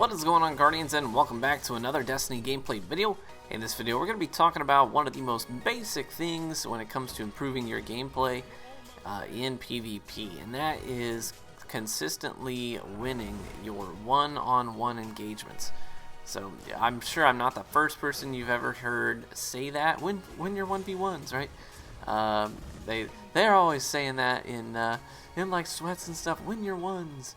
What is going on, Guardians, and welcome back to another Destiny gameplay video. In this video we're going to be talking about one of the most basic things when it comes to improving your gameplay in PvP, and that is consistently winning your one-on-one engagements. So I'm sure I'm not the first person you've ever heard say that. Win your 1v1s, right? They're always saying that in like sweats and stuff. Win your ones,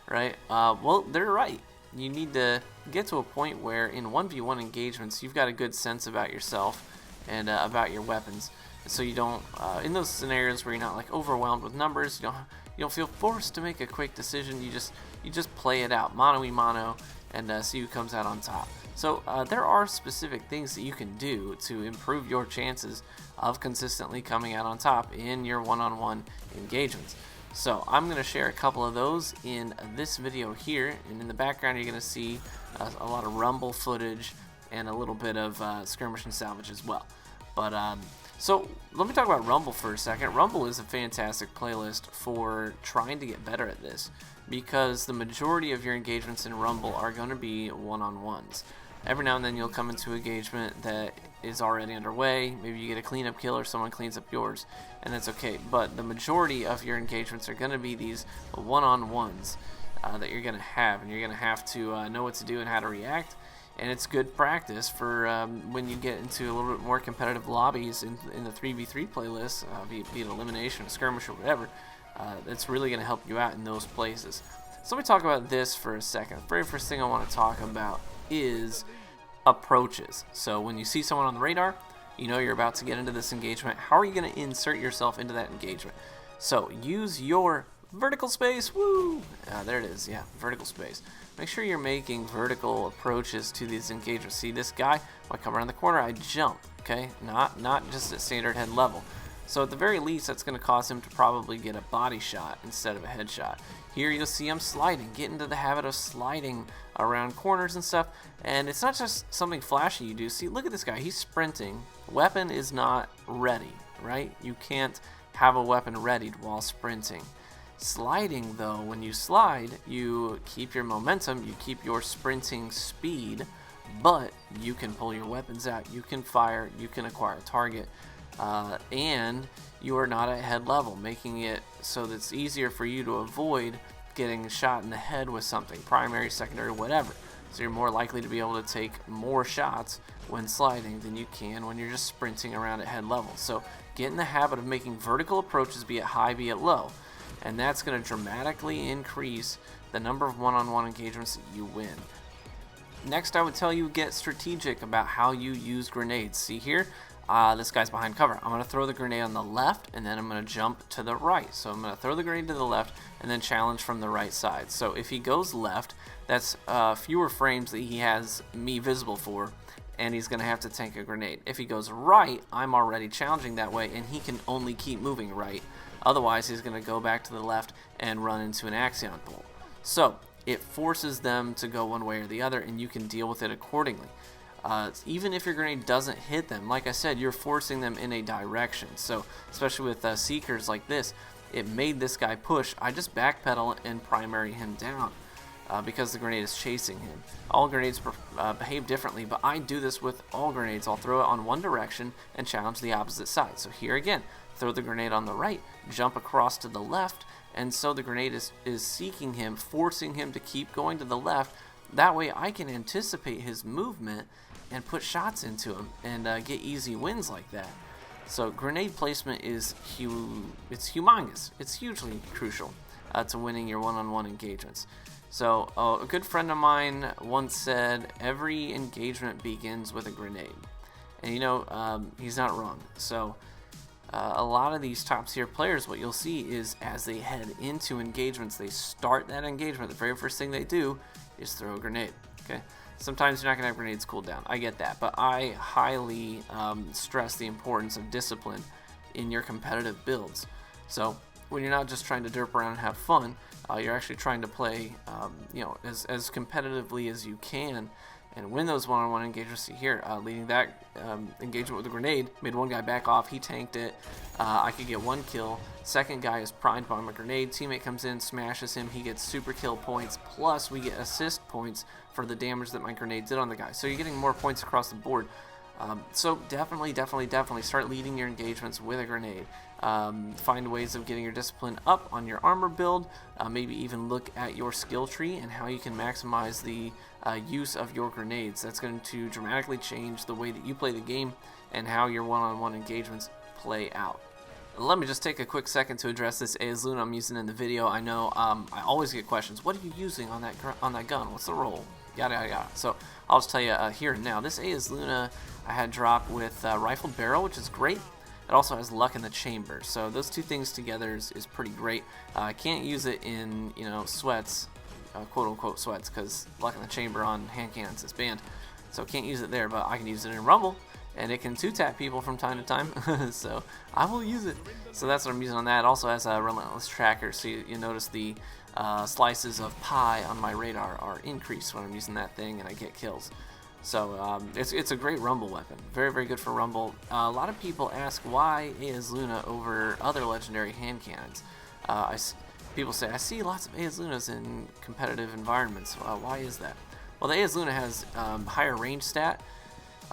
right? Well, they're right. You need to get to a point where in 1v1 engagements you've got a good sense about yourself and about your weapons, so you don't in those scenarios where you're not like overwhelmed with numbers, you don't feel forced to make a quick decision. You just play it out mano a mano and see who comes out on top. So there are specific things that you can do to improve your chances of consistently coming out on top in your one-on-one engagements. So I'm going to share a couple of those in this video here, and in the background you're going to see a lot of rumble footage and a little bit of skirmish and salvage as well. But so let me talk about Rumble for a second. Rumble is a fantastic playlist for trying to get better at this, because the majority of your engagements in Rumble are going to be one-on-ones. Every now and then you'll come into an engagement that is already underway. Maybe you get a cleanup kill or someone cleans up yours, and that's okay. But the majority of your engagements are going to be these one-on-ones that you're going to have, and you're going to have to know what to do and how to react. And it's good practice for when you get into a little bit more competitive lobbies in the 3v3 playlist, be it elimination, a skirmish, or whatever. It's really going to help you out in those places. So let me talk about this for a second. The very first thing I want to talk about is approaches. So when you see someone on the radar, you know you're about to get into this engagement. How are you going to insert yourself into that engagement? So use your vertical space. Woo! There it is. Yeah, vertical space. Make sure you're making vertical approaches to these engagements. See this guy? When I come around the corner, I jump. Okay, not just at standard head level. So at the very least, that's going to cause him to probably get a body shot instead of a headshot. Here you'll see him sliding. Get into the habit of sliding around corners and stuff. And it's not just something flashy you do. See, look at this guy. He's sprinting. Weapon is not ready, right? You can't have a weapon readied while sprinting. Sliding, though, when you slide, you keep your momentum, you keep your sprinting speed, but you can pull your weapons out, you can fire, you can acquire a target, and you are not at head level, making it so that it's easier for you to avoid getting shot in the head with something, primary, secondary, whatever. So you're more likely to be able to take more shots when sliding than you can when you're just sprinting around at head level. So get in the habit of making vertical approaches, be it high, be it low. And that's going to dramatically increase the number of one-on-one engagements that you win. Next, I would tell you get strategic about how you use grenades. See here, this guy's behind cover. I'm going to throw the grenade on the left, and then I'm going to jump to the right. So I'm going to throw the grenade to the left, and then challenge from the right side. So if he goes left, that's fewer frames that he has me visible for, and he's going to have to tank a grenade. If he goes right, I'm already challenging that way, and he can only keep moving right. Otherwise, he's going to go back to the left and run into an Axion pole. So it forces them to go one way or the other, and you can deal with it accordingly. Even if your grenade doesn't hit them, like I said, you're forcing them in a direction. So especially with Seekers like this, it made this guy push. I just backpedal and primary him down because the grenade is chasing him. All grenades behave differently, but I do this with all grenades. I'll throw it on one direction and challenge the opposite side. So here again, throw the grenade on the right, jump across to the left, and so the grenade is seeking him, forcing him to keep going to the left. That way I can anticipate his movement and put shots into him and get easy wins like that. So grenade placement is it's humongous. It's hugely crucial to winning your one-on-one engagements. So a good friend of mine once said, every engagement begins with a grenade. And you know, he's not wrong. So a lot of these top tier players, what you'll see is as they head into engagements, they start that engagement, the very first thing they do is throw a grenade. Okay, sometimes you're not going to have grenades cooled down, I get that, but I highly stress the importance of discipline in your competitive builds. So when you're not just trying to derp around and have fun, you're actually trying to play as competitively as you can and win those one-on-one engagements. See here, leading that engagement with a grenade, made one guy back off, he tanked it. I could get 1 kill. Second guy is primed by my grenade, teammate comes in, smashes him, he gets super kill points, plus we get assist points for the damage that my grenade did on the guy. So you're getting more points across the board. So definitely start leading your engagements with a grenade. Find ways of getting your discipline up on your armor build. Maybe even look at your skill tree and how you can maximize the use of your grenades. That's going to dramatically change the way that you play the game and how your one-on-one engagements play out. Let me just take a quick second to address this AS Luna I'm using in the video. I know I always get questions. What are you using on that gun? What's the role? Yada yada yada. So I'll just tell you here and now. This AS Luna I had dropped with rifled barrel, which is great. It also has luck in the chamber, so those two things together is pretty great. I can't use it in sweats, quote unquote sweats, because luck in the chamber on hand cannons is banned, so can't use it there. But I can use it in Rumble, and it can 2-tap people from time to time, so I will use it. So that's what I'm using on that. It also has a relentless tracker, so you notice the slices of pie on my radar are increased when I'm using that thing, and I get kills. So it's a great Rumble weapon. Very, very good for Rumble. A lot of people ask why AS Luna over other legendary hand cannons. People say, I see lots of AS Lunas in competitive environments. Why is that? Well, the AS Luna has higher range stat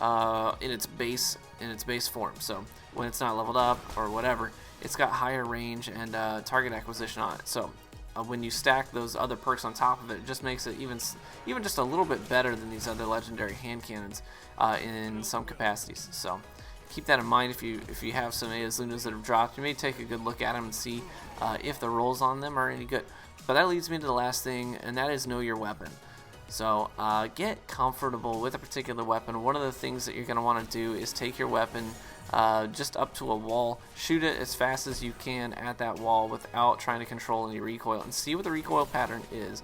in its base form. So when it's not leveled up or whatever, it's got higher range and target acquisition on it. So when you stack those other perks on top of it, it just makes it even just a little bit better than these other legendary hand cannons in some capacities. So keep that in mind if you have some AS Lunas that have dropped. You may take a good look at them and see if the rolls on them are any good. But that leads me to the last thing, and that is know your weapon. So get comfortable with a particular weapon. One of the things that you're going to want to do is take your weapon just up to a wall, shoot it as fast as you can at that wall without trying to control any recoil, and see what the recoil pattern is.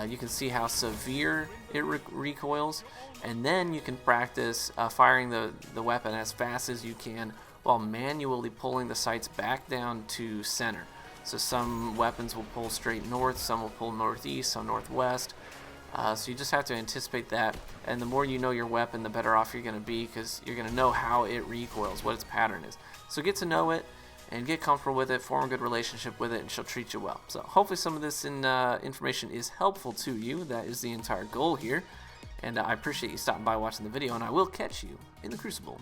You can see how severe it recoils, and then you can practice firing the weapon as fast as you can while manually pulling the sights back down to center. So some weapons will pull straight north, some will pull northeast, some northwest. So you just have to anticipate that, and the more you know your weapon, the better off you're going to be, because you're going to know how it recoils, what its pattern is. So get to know it and get comfortable with it, form a good relationship with it, and she'll treat you well. So hopefully some of this information is helpful to you. That is the entire goal here, and I appreciate you stopping by watching the video, and I will catch you in the Crucible.